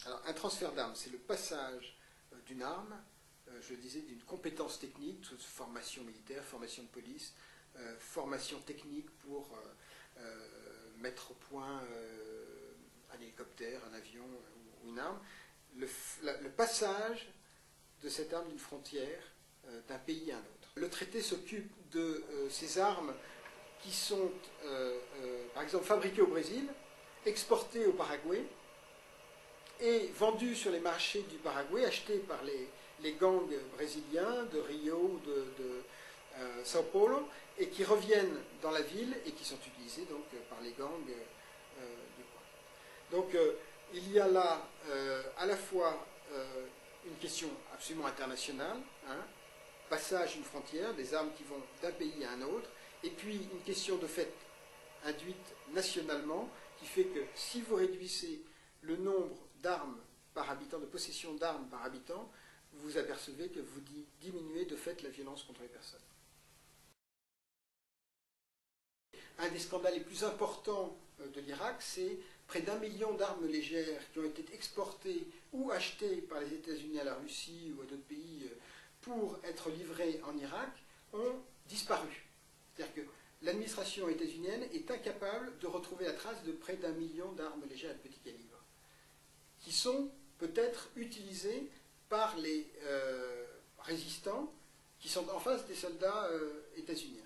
Alors, un transfert d'armes, c'est le passage d'une arme, je le disais, d'une compétence technique, formation militaire, formation de police, formation technique pour mettre au point un hélicoptère, un avion ou une arme, le passage de cette arme d'une frontière d'un pays à un autre. Le traité s'occupe de ces armes qui sont, par exemple, fabriquées au Brésil, exportées au Paraguay, et vendues sur les marchés du Paraguay, achetées par les gangs brésiliens de Rio ou de Sao Paulo, et qui reviennent dans la ville et qui sont utilisées donc, par les gangs du coin. Donc il y a là à la fois une question absolument internationale, hein, passage d'une frontière, des armes qui vont d'un pays à un autre, et puis une question de fait induite nationalement, qui fait que si vous réduisez le nombre d'armes par habitant, de possession d'armes par habitant, vous apercevez que vous diminuez de fait la violence contre les personnes. Un des scandales les plus importants de l'Irak, c'est près d'1 million d'armes légères qui ont été exportées ou achetées par les États-Unis à la Russie ou à d'autres pays pour être livrées en Irak, ont disparu. C'est-à-dire que l'administration états-unienne est incapable de retrouver la trace de près d'1 million d'armes légères de petit calibre, qui sont peut-être utilisées par les résistants qui sont en face des soldats états-uniens.